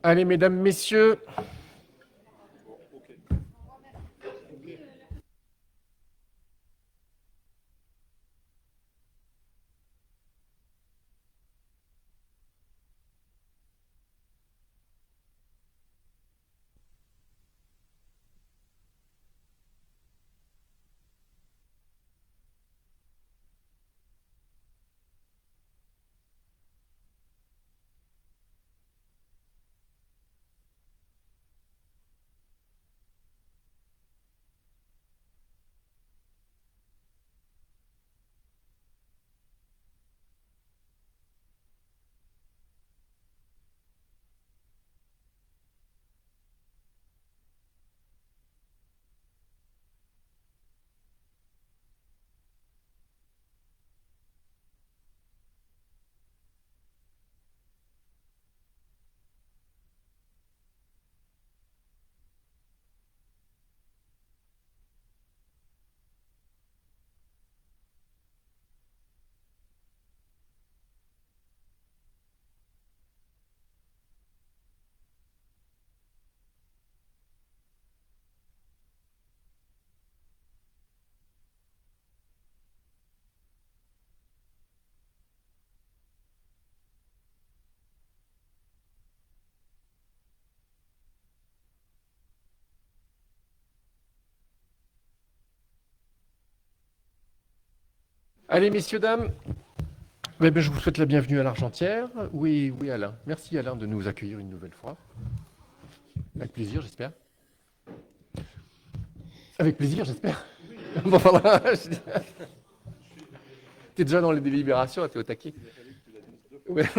Allez, mesdames, messieurs. Allez, messieurs, dames. Je vous souhaite la bienvenue à l'Argentière. Oui, oui, Alain. Merci, Alain, de nous accueillir une nouvelle fois. Avec plaisir, j'espère. Avec plaisir, j'espère. Bon, voilà. T'es déjà dans les délibérations, t'es au taquet. Ouais.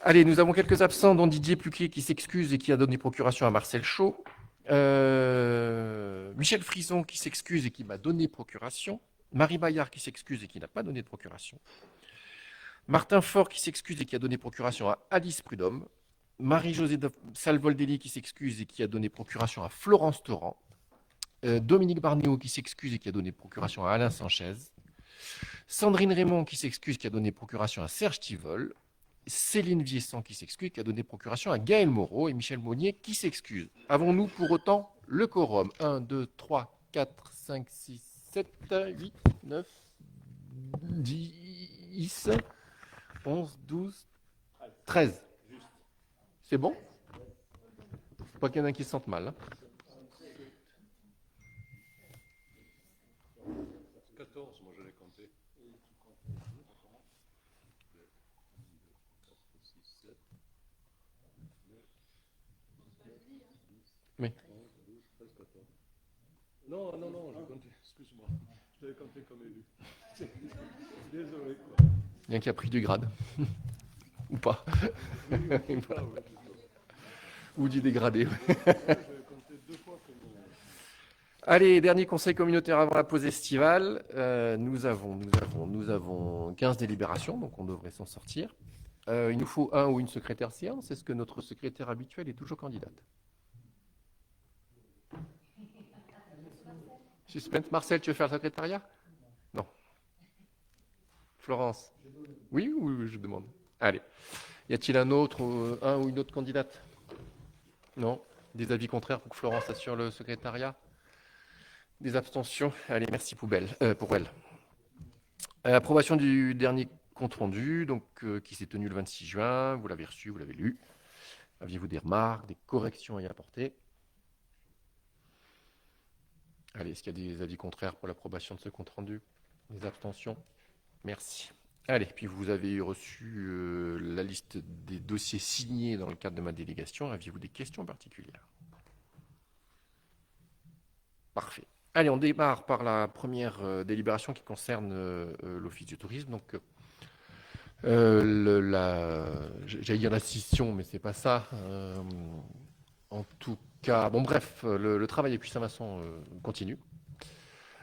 Allez, nous avons quelques absents, dont Didier Pluquet qui s'excuse et qui a donné procuration à Marcel Chaud. Michel Frison qui s'excuse et qui m'a donné procuration. Marie Bayard qui s'excuse et qui n'a pas donné de procuration. Martin Faure qui s'excuse et qui a donné procuration à Alice Prudhomme. Marie-Josée Salvoldelli qui s'excuse et qui a donné procuration à Florence Torrent. Dominique Barnéot qui s'excuse et qui a donné procuration à Alain Sanchez. Sandrine Raymond qui s'excuse, qui a donné procuration à Serge Tivol. Céline Viessant qui s'excuse, qui a donné procuration à Gaël Moreau. Et Michel Monnier qui s'excuse. Avons-nous pour autant le quorum? 1, 2, 3, 4, 5, 6, 7, 8, 9, 10, 11, 12, 13. C'est bon? Faut pas qu'il y en ait qui se sentent mal. Hein. 14, moi je l'ai compté. Oui. Non, j'ai compté, excuse-moi. Je l'avais compté comme élu. Désolé. Il y en a qui a pris du grade. Ou pas. Ou du dégradé. Allez, dernier conseil communautaire avant la pause estivale. Nous avons 15 délibérations, donc on devrait s'en sortir. Il nous faut un ou une secrétaire séance. Est-ce que notre secrétaire habituel est toujours candidate? Suspense. Marcel, tu veux faire le secrétariat? Non. Florence? Oui, ou je demande. Allez. Y a-t-il un autre, un ou une autre candidate? Non. Des avis contraires pour que Florence assure le secrétariat? Des abstentions? Allez, merci pour elle. Approbation du dernier compte rendu, donc, qui s'est tenu le 26 juin. Vous l'avez reçu, vous l'avez lu. Aviez-vous des remarques, des corrections à y apporter? Allez, est-ce qu'il y a des avis contraires pour l'approbation de ce compte rendu? Des abstentions? Merci. Allez, puis vous avez reçu la liste des dossiers signés dans le cadre de ma délégation. Aviez-vous des questions particulières? Parfait. Allez, on démarre par la première délibération qui concerne l'Office du tourisme. Donc, j'allais dire la scission, mais c'est pas ça. En tout cas, bon bref, le travail avec Puy-Saint-Vincent continue.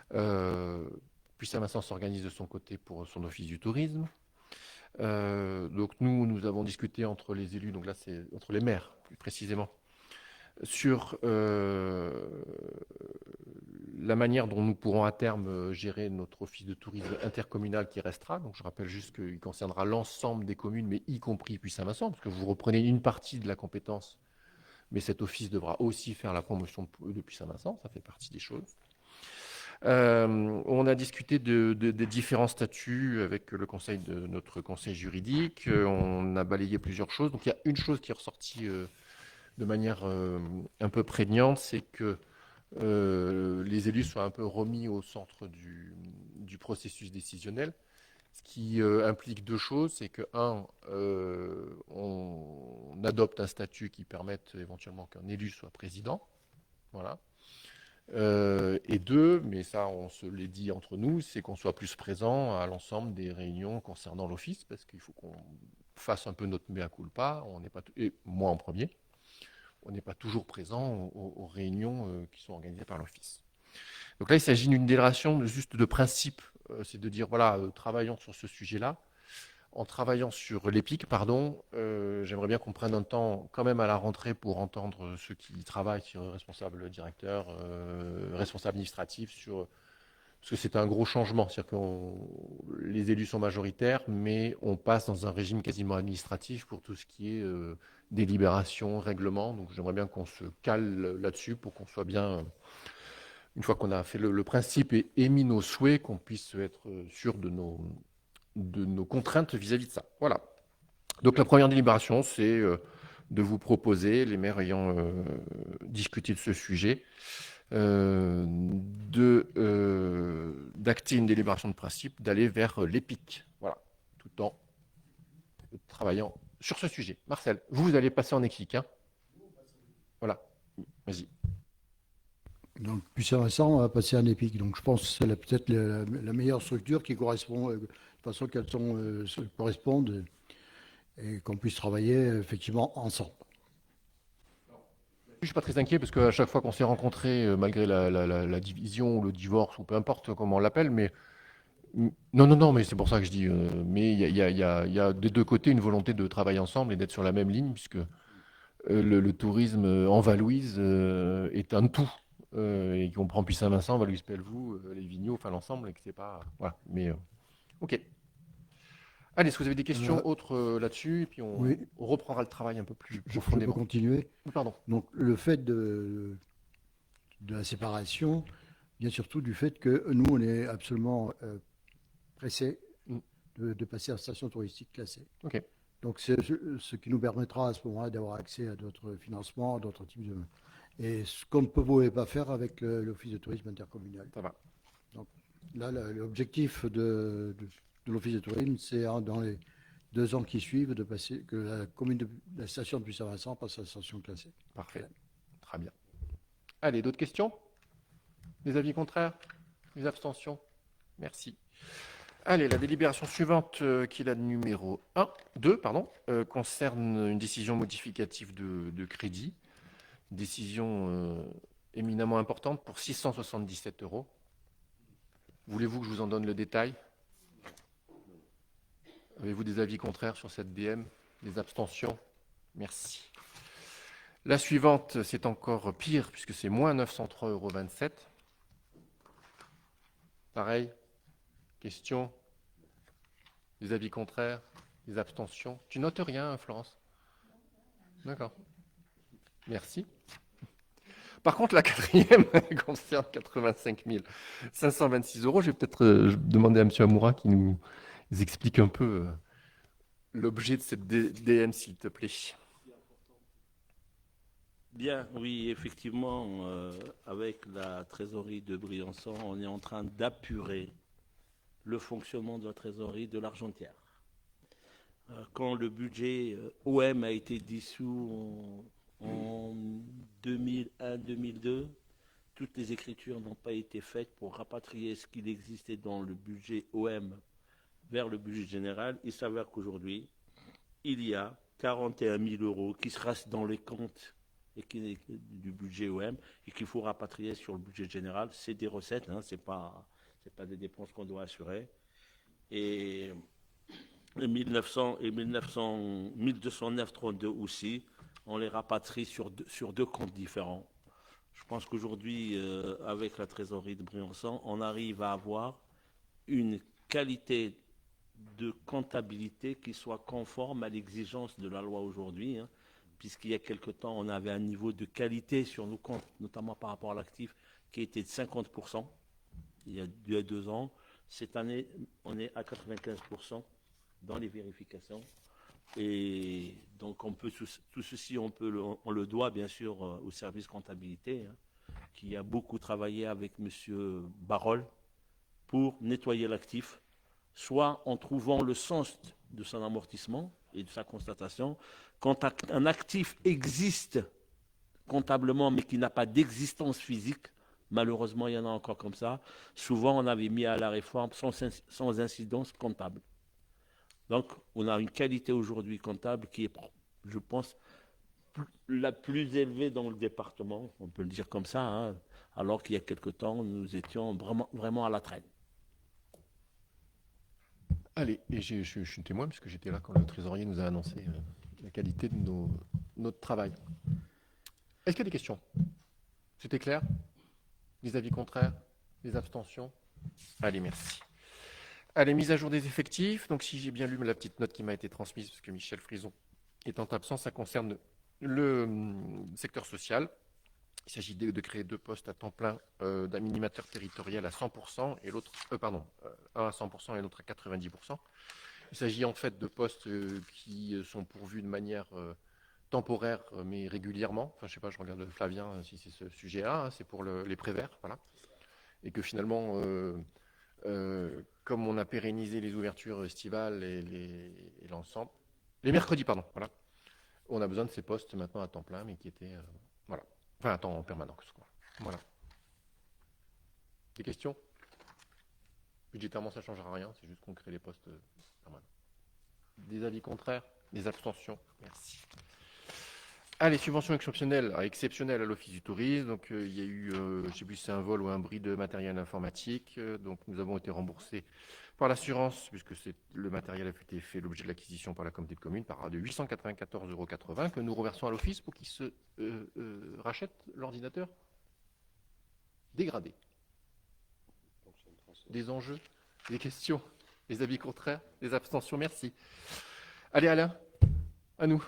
Puy-Saint-Vincent s'organise de son côté pour son Office du tourisme. Donc nous avons discuté entre les élus, donc là c'est entre les maires plus précisément, sur la manière dont nous pourrons à terme gérer notre office de tourisme intercommunal qui restera. Donc je rappelle juste qu'il concernera l'ensemble des communes, mais y compris Puy-Saint-Vincent, parce que vous reprenez une partie de la compétence, mais cet office devra aussi faire la promotion de Puy-Saint-Vincent, ça fait partie des choses. On a discuté des différents statuts avec notre conseil juridique. On a balayé plusieurs choses. Donc il y a une chose qui est ressortie de manière un peu prégnante, c'est que les élus soient un peu remis au centre du processus décisionnel, ce qui implique deux choses. C'est que, on adopte un statut qui permette éventuellement qu'un élu soit président. Voilà. Et deux, mais ça on se l'est dit entre nous, c'est qu'on soit plus présent à l'ensemble des réunions concernant l'office, parce qu'il faut qu'on fasse un peu notre mea culpa, on n'est pas et moi en premier, on n'est pas toujours présent aux réunions qui sont organisées par l'office. Donc là il s'agit d'une délibération juste de principe, c'est de dire voilà, travaillons sur ce sujet-là. En travaillant sur l'EPIC, j'aimerais bien qu'on prenne un temps quand même à la rentrée pour entendre ceux qui travaillent sur responsable directeur, responsable administratif, parce que c'est un gros changement. C'est-à-dire que les élus sont majoritaires, mais on passe dans un régime quasiment administratif pour tout ce qui est délibération, règlement. Donc j'aimerais bien qu'on se cale là-dessus pour qu'on soit bien, une fois qu'on a fait le principe et émis nos souhaits, qu'on puisse être sûr de nos contraintes vis-à-vis de ça. Voilà. Donc la première délibération, c'est de vous proposer, les maires ayant discuté de ce sujet, d'acter une délibération de principe, d'aller vers l'EPIC. Voilà. Tout en travaillant sur ce sujet. Marcel, vous allez passer en équipe. Hein, voilà. Vas-y. Donc, Puy-Saint-Vincent va passer en EPIC. Donc, je pense que c'est peut-être la meilleure structure qui correspond, de façon qu'elles se correspondent et qu'on puisse travailler effectivement ensemble. Je ne suis pas très inquiet parce qu'à chaque fois qu'on s'est rencontrés, malgré la division ou le divorce ou peu importe comment on l'appelle, mais non, mais c'est pour ça que je dis, mais il y a des deux côtés une volonté de travailler ensemble et d'être sur la même ligne, puisque le tourisme en Valouise est un tout et qu'on prend puis Saint-Vincent, Valouise-Pelvoux, les Vigneaux, enfin l'ensemble, et que c'est pas voilà. Mais ok. Allez, est-ce que vous avez des questions autres là-dessus, et puis Oui. on reprendra le travail un peu plus Je profondément. peux continuer. Pardon. Donc, le fait de la séparation vient surtout du fait que nous, on est absolument pressés de passer à station touristique classée. Ok. Donc, c'est ce qui nous permettra à ce moment-là d'avoir accès à d'autres financements, à d'autres types de... Et ce qu'on ne pouvait pas faire avec l'Office de tourisme intercommunal. Ça va. Donc, là, l'objectif de l'Office de tourisme, c'est dans les 2 ans qui suivent de passer, que la station de Puy-Saint-Vincent passe à la station classée. Parfait. Très bien. Allez, d'autres questions? Des avis contraires? Des abstentions? Merci. Allez, la délibération suivante, qui est la numéro 2, concerne une décision modificative de crédit. Décision éminemment importante pour 677 €. Voulez-vous que je vous en donne le détail? Avez-vous des avis contraires sur cette DM? Des abstentions? Merci. La suivante, c'est encore pire, puisque c'est moins 903,27 €. Pareil. Questions? Des avis contraires? Des abstentions? Tu notes rien, Florence? D'accord. Merci. Par contre, la quatrième concerne 85 526 €. Je vais peut-être demander à M. Amoura qui nous explique un peu l'objet de cette DM, s'il te plaît. Bien, oui, effectivement, avec la trésorerie de Briançon, on est en train d'apurer le fonctionnement de la trésorerie de l'Argentière. Quand le budget OM a été dissous en 2001-2002, toutes les écritures n'ont pas été faites pour rapatrier ce qu'il existait dans le budget OM vers le budget général. Il s'avère qu'aujourd'hui, il y a 41 000 € qui se restent dans les comptes du budget OM et qu'il faut rapatrier sur le budget général. C'est des recettes, hein, c'est pas des dépenses qu'on doit assurer. Et 1209,32 aussi, on les rapatrie sur deux comptes différents. Je pense qu'aujourd'hui, avec la trésorerie de Briançon, on arrive à avoir une qualité de comptabilité qui soit conforme à l'exigence de la loi aujourd'hui, hein, puisqu'il y a quelque temps, on avait un niveau de qualité sur nos comptes, notamment par rapport à l'actif, qui était de 50%, il y a 2 ans. Cette année, on est à 95% dans les vérifications. Et donc, tout ceci, on le doit bien sûr au service comptabilité, hein, qui a beaucoup travaillé avec M. Barol pour nettoyer l'actif, soit en trouvant le sens de son amortissement et de sa constatation. Quand un actif existe comptablement, mais qui n'a pas d'existence physique, malheureusement, il y en a encore comme ça, souvent on avait mis à la réforme sans incidence comptable. Donc, on a une qualité aujourd'hui comptable qui est, je pense, la plus élevée dans le département, on peut le dire comme ça, hein, alors qu'il y a quelque temps, nous étions vraiment, vraiment à la traîne. Allez, et je suis témoin puisque j'étais là quand le trésorier nous a annoncé la qualité de notre travail. Est-ce qu'il y a des questions? C'était clair? Des avis contraires? Des abstentions? Allez, merci. Allez, mise à jour des effectifs. Donc, si j'ai bien lu la petite note qui m'a été transmise, parce que Michel Frison étant absent, ça concerne le secteur social. Il s'agit de créer 2 postes à temps plein d'animateur territorial à 100% et l'autre, un à 100% et l'autre à 90%. Il s'agit en fait de postes qui sont pourvus de manière temporaire mais régulièrement. Enfin, je sais pas, je regarde Flavien si c'est ce sujet-là, hein, c'est pour les préverts, voilà. Et que finalement, comme on a pérennisé les ouvertures estivales et l'ensemble, les mercredis, pardon, voilà, on a besoin de ces postes maintenant à temps plein, mais qui étaient, voilà, enfin à temps en permanence, quoi. Voilà. Des questions? Budgétairement, ça ne changera rien, c'est juste qu'on crée les postes permanents. Des avis contraires? Des abstentions? Merci. Allez, subventions exceptionnelles à l'Office du tourisme. Donc, il y a eu, je ne sais plus si c'est un vol ou un bris de matériel informatique. Donc, nous avons été remboursés par l'assurance, puisque le matériel a fait l'objet de l'acquisition par la communauté de communes, par de 894,80 € que nous reversons à l'Office pour qu'il se rachète l'ordinateur dégradé. Des enjeux, des questions, des avis contraires, des abstentions? Merci. Allez, Alain, à nous.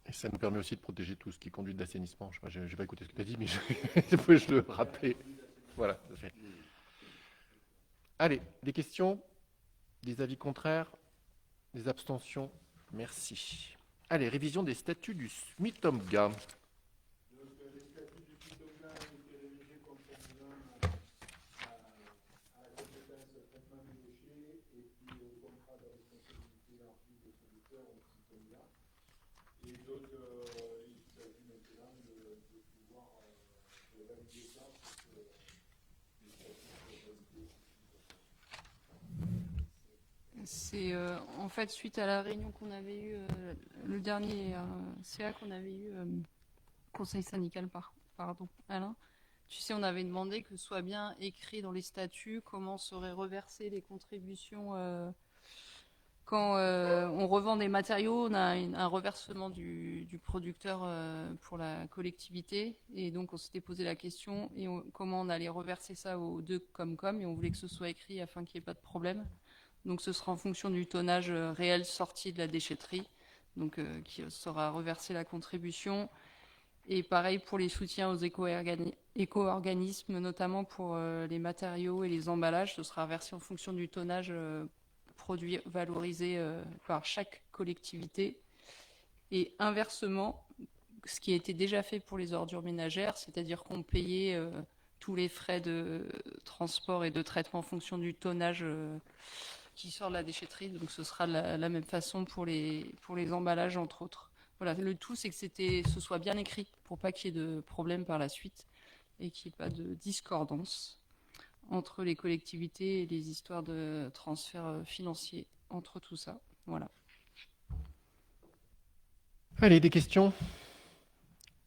Et ça nous permet aussi de protéger tout ce qui est conduite d'assainissement. Je n'ai pas écouté ce que tu as dit, mais je le rappeler. Voilà, ça fait. Allez, des questions? Des avis contraires? Des abstentions? Merci. Allez, révision des statuts du SMITOMGA. C'est en fait suite à la réunion qu'on avait eue, le dernier CA qu'on avait eu, conseil syndical, pardon, Alain. Tu sais, on avait demandé que ce soit bien écrit dans les statuts comment seraient reversées les contributions quand on revend des matériaux. On a un reversement du producteur pour la collectivité, et donc on s'était posé la question comment on allait reverser ça aux deux Comcom, et on voulait que ce soit écrit afin qu'il n'y ait pas de problème. Donc ce sera en fonction du tonnage réel sorti de la déchetterie, donc qui sera reversé la contribution. Et pareil pour les soutiens aux éco-organismes, notamment pour les matériaux et les emballages, ce sera versé en fonction du tonnage produit valorisé par chaque collectivité. Et inversement, ce qui a été déjà fait pour les ordures ménagères, c'est-à-dire qu'on payait tous les frais de transport et de traitement en fonction du tonnage qui sort de la déchetterie. Donc ce sera la même façon pour les emballages, entre autres. Voilà, le tout, c'est que ce soit bien écrit pour pas qu'il y ait de problème par la suite et qu'il n'y ait pas de discordance entre les collectivités et les histoires de transfert financier entre tout ça. Voilà. Allez, des questions?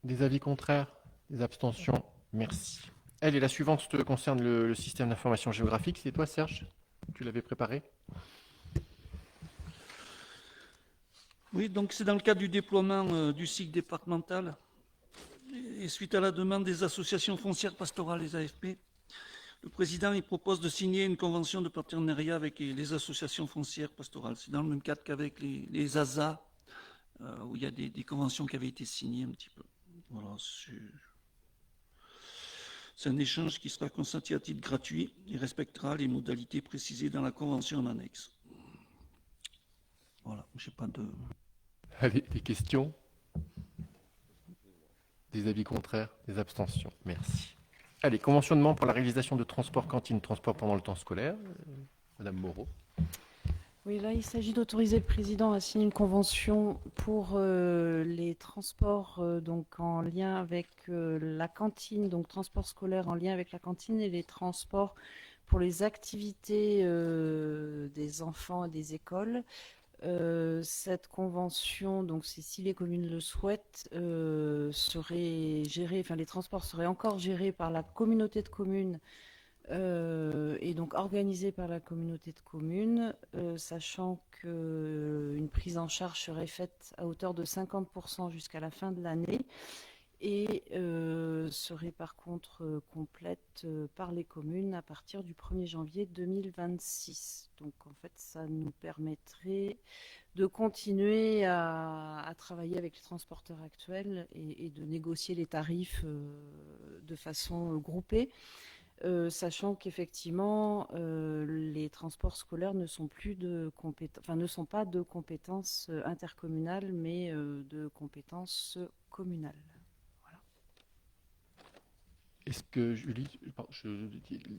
Des avis contraires? Des abstentions? Merci. Allez, la suivante concerne le système d'information géographique. C'est toi, Serge? Tu l'avais préparé? Oui, donc c'est dans le cadre du déploiement du cycle départemental et suite à la demande des associations foncières pastorales, les AFP, le président il propose de signer une convention de partenariat avec les associations foncières pastorales. C'est dans le même cadre qu'avec les ASA, où il y a des conventions qui avaient été signées un petit peu. Voilà, c'est un échange qui sera consenti à titre gratuit et respectera les modalités précisées dans la convention en annexe. Voilà, je n'ai pas de... Allez, des questions? Des avis contraires? Des abstentions? Merci. Allez, conventionnement pour la réalisation de transport cantine, transport pendant le temps scolaire. Madame Moreau. Oui, là, il s'agit d'autoriser le président à signer une convention pour les transports donc en lien avec la cantine, donc transport scolaire en lien avec la cantine et les transports pour les activités des enfants et des écoles. Cette convention, donc c'est si les communes le souhaitent, serait gérée, enfin les transports seraient encore gérés par la communauté de communes et donc organisée par la communauté de communes, sachant qu'une prise en charge serait faite à hauteur de 50% jusqu'à la fin de l'année et serait par contre complète par les communes à partir du 1er janvier 2026. Donc en fait, ça nous permettrait de continuer à travailler avec les transporteurs actuels et de négocier les tarifs de façon groupée. Sachant qu'effectivement, les transports scolaires ne sont pas de compétences intercommunales, mais de compétences communales. Voilà. Est-ce que, Julie,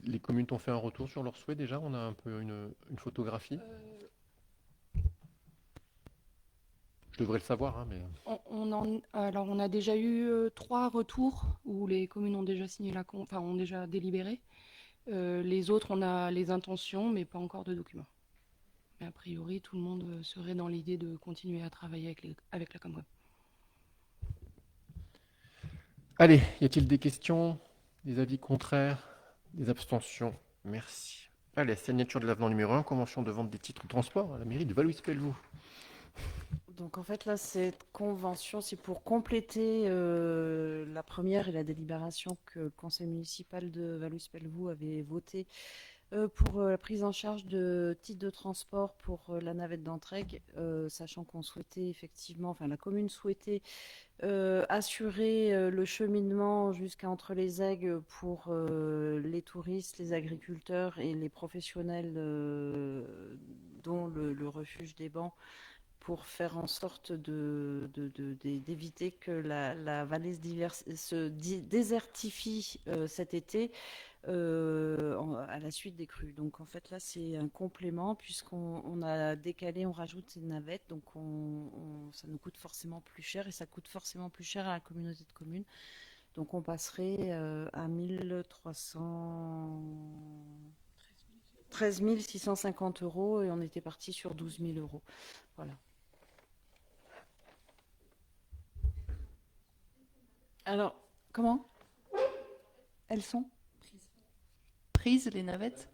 les communes t'ont fait un retour sur leurs souhaits déjà? On a un peu une photographie? Je devrais le savoir, hein, mais... Alors, on a déjà eu 3 retours où les communes ont déjà signé ont déjà délibéré. Les autres, on a les intentions, mais pas encore de documents. Mais a priori, tout le monde serait dans l'idée de continuer à travailler avec la Comweb. Allez, y a-t-il des questions? Des avis contraires? Des abstentions? Merci. Allez, signature de l'avenant numéro 1, convention de vente des titres de transport à la mairie de Vallouis-Pelvoux. Donc en fait là, cette convention, c'est pour compléter la première et la délibération que le conseil municipal de Vallouis-Pelvoux avait votée pour la prise en charge de titres de transport pour la navette d'Entraigues, sachant qu'on souhaitait effectivement, enfin la commune souhaitait assurer le cheminement jusqu'à entre les aigues pour les touristes, les agriculteurs et les professionnels dont le refuge des bancs, pour faire en sorte d'éviter que la vallée se désertifie cet été à la suite des crues. Donc en fait là c'est un complément puisqu'on a décalé, on rajoute une navette, donc ça nous coûte forcément plus cher et ça coûte forcément plus cher à la communauté de communes. Donc on passerait à 13 650 € et on était parti sur 12 000 €. Voilà. Alors, comment? Elles sont Prises, les navettes?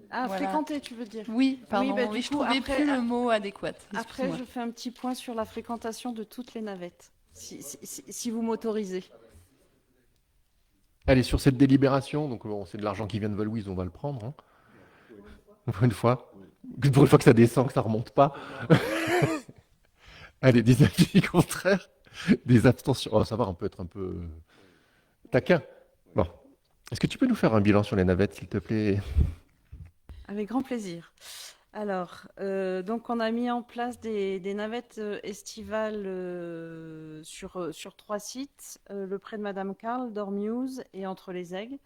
Ah, Voilà. fréquentées, tu veux dire? Oui, pardon, bah, oui, du je coup, trouvais après- plus le mot adéquat. Après, Excuse-moi. je fais un petit point sur la fréquentation de toutes les navettes, si vous m'autorisez. Allez, sur cette délibération, donc bon, c'est de l'argent qui vient de Vallouise, on va le prendre. Hein. Pour une fois. Pour une fois que ça descend, que ça remonte pas. Allez, des avis contraires, Des abstentions. Oh, ça va, on peut être un peu taquin. Bon. Est-ce que tu peux nous faire un bilan sur les navettes, s'il te plaît? Avec grand plaisir. Alors, donc on a mis en place des navettes estivales sur 3 sites, le pré de Madame Carl, Dormuse et Entre les Aigues.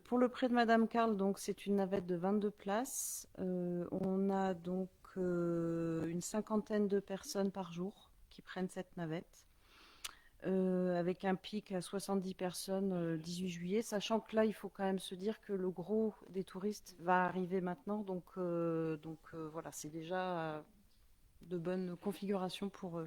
Pour le pré de Madame Carl, donc c'est une navette de 22 places. On a donc une cinquantaine de personnes par jour qui prennent cette navette. Avec un pic à 70 personnes 18 juillet, sachant que là, il faut quand même se dire que le gros des touristes va arriver maintenant, donc voilà, c'est déjà de bonnes configurations pour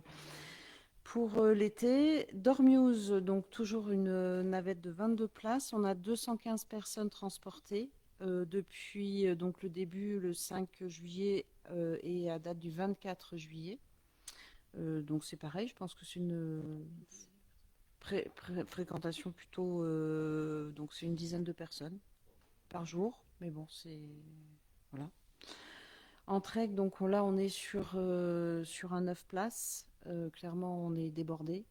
l'été. Dormuse, donc toujours une navette de 22 places, on a 215 personnes transportées depuis donc le début, le 5 juillet et à date du 24 juillet. Donc c'est pareil, je pense que c'est une fréquentation plutôt, donc c'est une dizaine de personnes par jour, mais bon, c'est voilà. En trek, donc là on est sur un 9 places. Clairement on est débordé.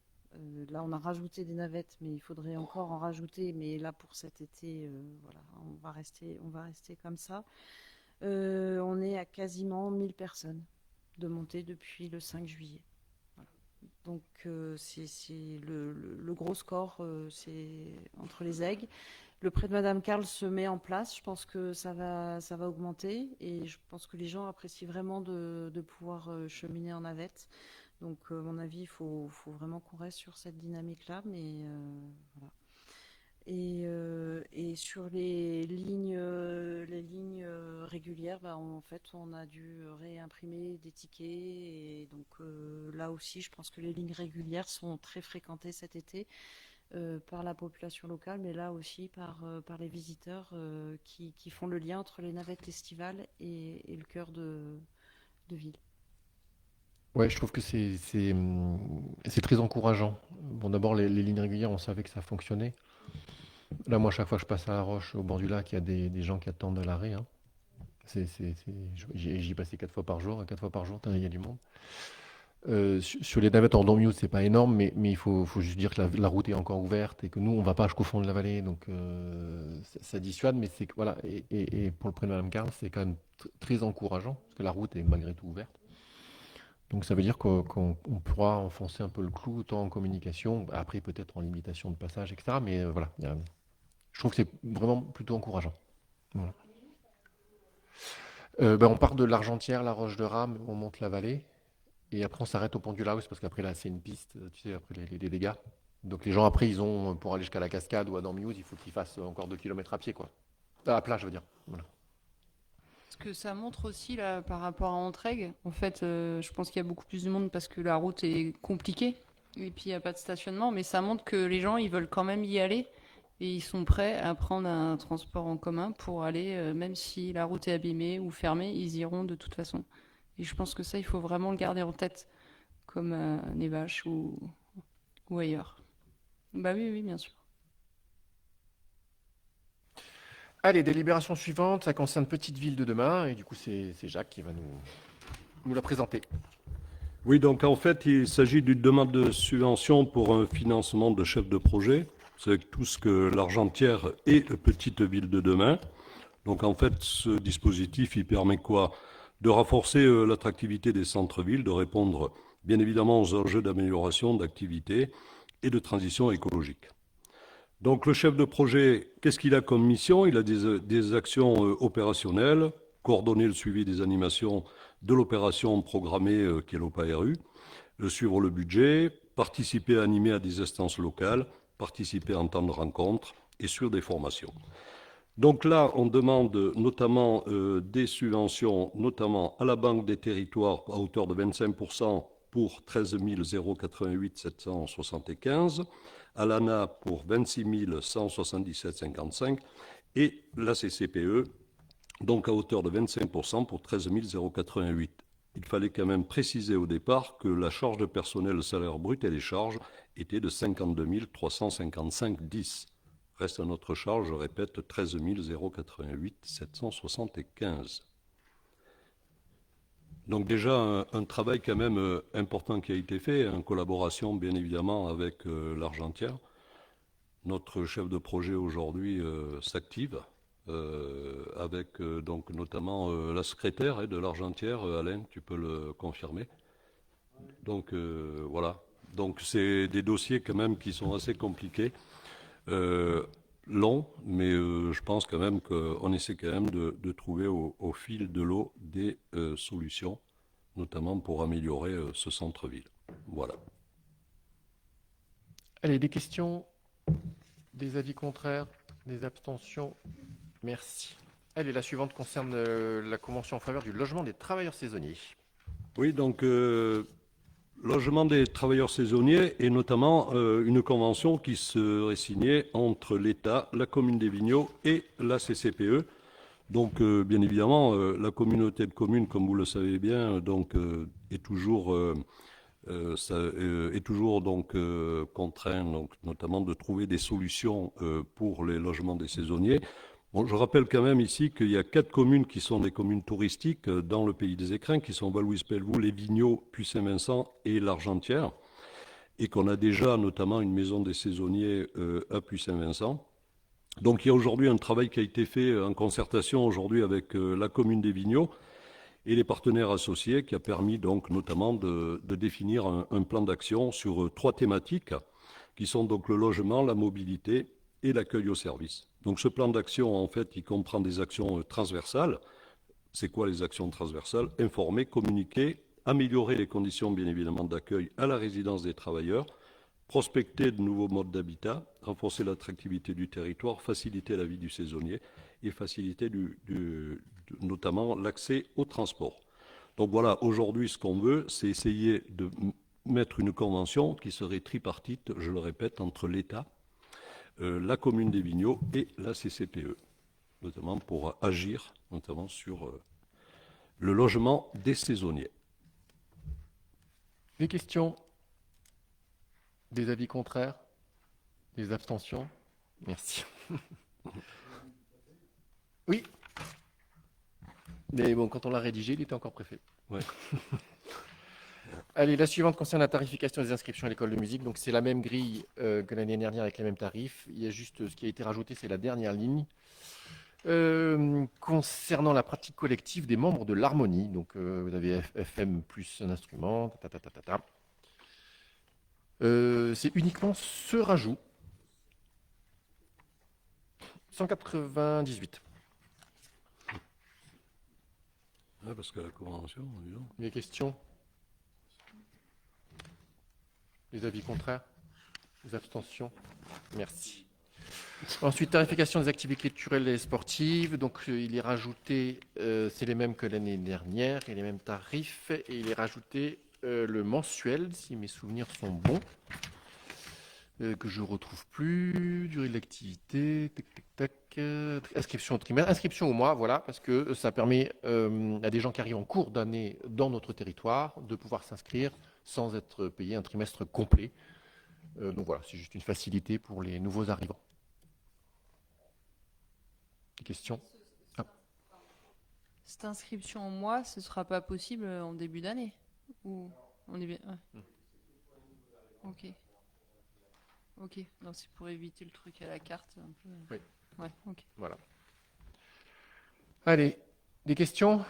Là on a rajouté des navettes, mais il faudrait encore en rajouter. Mais là pour cet été, voilà, on va rester comme ça. On est à quasiment 1000 personnes de montée depuis le 5 juillet. Donc c'est le gros score, c'est Entre les Aigues. Le pré de Madame Carl se met en place. Je pense que ça va augmenter et je pense que les gens apprécient vraiment de pouvoir cheminer en navette. Donc à mon avis, il faut vraiment qu'on reste sur cette dynamique-là. Mais voilà. Et sur les lignes régulières, bah, en fait, on a dû réimprimer des tickets. Et donc là aussi, je pense que les lignes régulières sont très fréquentées cet été par la population locale, mais là aussi par les visiteurs qui font le lien entre les navettes estivales et le cœur de ville. Ouais, je trouve que c'est très encourageant. Bon, d'abord, les lignes régulières, on savait que ça fonctionnait. Là, moi, chaque fois que je passe à La Roche, au bord du lac, il y a des gens qui attendent à l'arrêt, hein. J'y passais 4 fois par jour. 4 fois par jour, il y a du monde. Sur les navettes en Dormuse, c'est pas énorme, mais il faut juste dire que la route est encore ouverte et que nous, on va pas jusqu'au fond de la vallée, donc ça dissuade, mais c'est que voilà. Et pour le pré de Madame Carl, c'est quand même très encourageant parce que la route est malgré tout ouverte. Donc ça veut dire qu'on pourra enfoncer un peu le clou, autant en communication, après peut-être en limitation de passage, etc. Mais voilà, je trouve que c'est vraiment plutôt encourageant. Voilà. Ben, on part de l'Argentière, la Roche de Rame, on monte la vallée. Et après, on s'arrête au pont du Laos parce qu'après, là, c'est une piste, tu sais, après les dégâts. Donc les gens, après, pour aller jusqu'à la cascade ou à Dormuse, il faut qu'ils fassent encore 2 kilomètres à pied, quoi. À plat, je veux dire. Voilà. Ce que ça montre aussi là par rapport à Entraigues, en fait, je pense qu'il y a beaucoup plus de monde parce que la route est compliquée et puis il n'y a pas de stationnement, mais ça montre que les gens ils veulent quand même y aller et ils sont prêts à prendre un transport en commun pour aller, même si la route est abîmée ou fermée, ils iront de toute façon. Et je pense que ça, il faut vraiment le garder en tête, comme à Nevache ou ailleurs. Bah oui, oui, bien sûr. Allez, délibération suivante, ça concerne Petite Ville de demain, et du coup, c'est Jacques qui va nous la présenter. Oui, donc en fait, il s'agit d'une demande de subvention pour un financement de chef de projet. C'est tout ce que l'Argentière et Petite Ville de demain. Donc en fait, ce dispositif, il permet quoi? De renforcer l'attractivité des centres-villes, de répondre bien évidemment aux enjeux d'amélioration d'activité et de transition écologique. Donc le chef de projet, qu'est-ce qu'il a comme mission? Il a des actions opérationnelles, coordonner le suivi des animations de l'opération programmée qui est l'OPA-RU, suivre le budget, participer à animer à des instances locales, participer en temps de rencontre et sur des formations. Donc là, on demande notamment des subventions, notamment à la Banque des Territoires à hauteur de 25% pour 13 088 775, à l'ANA pour 26 177,55 et la CCPE, donc à hauteur de 25% pour 13 088. Il fallait quand même préciser au départ que la charge de personnel, le salaire brut et les charges étaient de 52 355,10. Reste à notre charge, je répète, 13 088 775. Donc déjà, un travail quand même important qui a été fait, en collaboration bien évidemment avec l'Argentière. Notre chef de projet aujourd'hui s'active avec donc notamment la secrétaire de l'Argentière, Alain, tu peux le confirmer. Donc voilà. Donc c'est des dossiers quand même qui sont assez compliqués, longs, mais je pense quand même qu'on essaie quand même de trouver au fil de l'eau des solutions, notamment pour améliorer ce centre-ville. Voilà. Allez, des questions, des avis contraires, des abstentions? Merci. Allez, la suivante concerne la convention en faveur du logement des travailleurs saisonniers. Oui, donc logement des travailleurs saisonniers et notamment une convention qui serait signée entre l'État, la commune des Vigneaux et la CCPE. Donc bien évidemment, la communauté de communes, comme vous le savez bien, donc est toujours donc contraint, donc notamment de trouver des solutions pour les logements des saisonniers. Bon, je rappelle quand même ici qu'il y a 4 communes qui sont des communes touristiques dans le pays des Écrins, qui sont Vallouise-Pelvoux, les Vigneaux, Puy-Saint-Vincent et l'Argentière, et qu'on a déjà notamment une maison des saisonniers à Puy-Saint-Vincent. Donc il y a aujourd'hui un travail qui a été fait en concertation aujourd'hui avec la commune des Vigneaux et les partenaires associés, qui a permis donc notamment de définir un plan d'action sur 3 thématiques, qui sont donc le logement, la mobilité et l'accueil au service. Donc ce plan d'action, en fait, il comprend des actions transversales. C'est quoi les actions transversales? Informer, communiquer, améliorer les conditions, bien évidemment, d'accueil à la résidence des travailleurs, prospecter de nouveaux modes d'habitat, renforcer l'attractivité du territoire, faciliter la vie du saisonnier et faciliter notamment l'accès au transport. Donc voilà, aujourd'hui, ce qu'on veut, c'est essayer de mettre une convention qui serait tripartite, je le répète, entre l'État, la commune des Vigneaux et la CCPE, notamment pour agir notamment sur le logement des saisonniers. Des questions? Des avis contraires? Des abstentions? Merci. Oui. Mais bon, quand on l'a rédigé, il était encore préfet. Ouais. Allez, la suivante concerne la tarification des inscriptions à l'école de musique. Donc c'est la même grille que l'année dernière avec les mêmes tarifs. Il y a juste ce qui a été rajouté, c'est la dernière ligne. Concernant la pratique collective des membres de l'harmonie. Donc vous avez FM plus un instrument. C'est uniquement ce rajout. 198. Ouais, parce que la convention, disons. Les questions? Les avis contraires? Les abstentions? Merci. Ensuite, tarification des activités culturelles et sportives. Donc, il est rajouté, c'est les mêmes que l'année dernière, et les mêmes tarifs. Et il est rajouté le mensuel, si mes souvenirs sont bons, que je ne retrouve plus. Durée de l'activité, inscription au trimestre, inscription au mois, voilà, parce que ça permet à des gens qui arrivent en cours d'année dans notre territoire de pouvoir s'inscrire sans être payé un trimestre complet. Donc voilà, c'est juste une facilité pour les nouveaux arrivants. Des questions? Cette inscription en mois, ce ne sera pas possible en début d'année ou en début... ouais. Ok. Ok, non, c'est pour éviter le truc à la carte un peu. Oui. Ouais, ok. Voilà. Allez, des questions?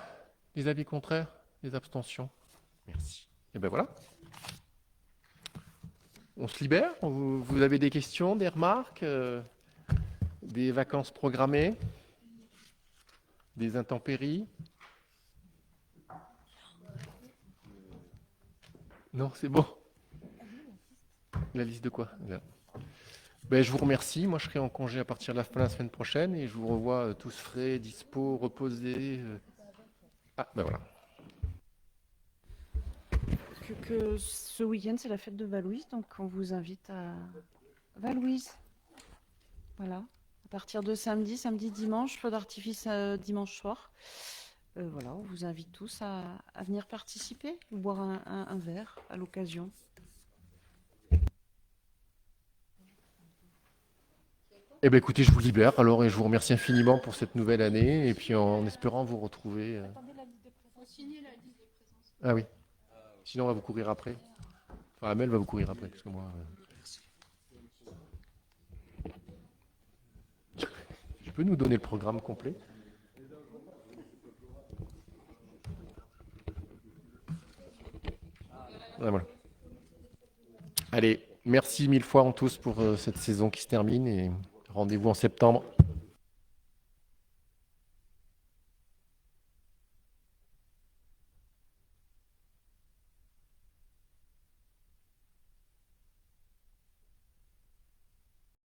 Des avis contraires? Des abstentions? Merci. Et ben voilà. On se libère? Vous avez des questions, des remarques? Des vacances programmées? Des intempéries? Non, c'est bon. La liste de quoi? Là. Ben, je vous remercie. Moi, je serai en congé à partir de la fin de la semaine prochaine et je vous revois tous frais, dispo, reposés. Ah, ben voilà. Que ce week-end, c'est la fête de Vallouise, donc on vous invite à Vallouise. Voilà. À partir de samedi, dimanche, feu d'artifice dimanche soir. Voilà, on vous invite tous à venir participer, boire un verre à l'occasion. Eh bien, écoutez, je vous libère alors et je vous remercie infiniment pour cette nouvelle année et puis en espérant vous retrouver. Faut signer la liste de présents. Ah oui. Sinon, on va vous courir après. Enfin, Amel va vous courir après, parce que moi... Tu peux nous donner le programme complet? Ah, voilà. Allez, merci mille fois en tous pour cette saison qui se termine et rendez-vous en septembre.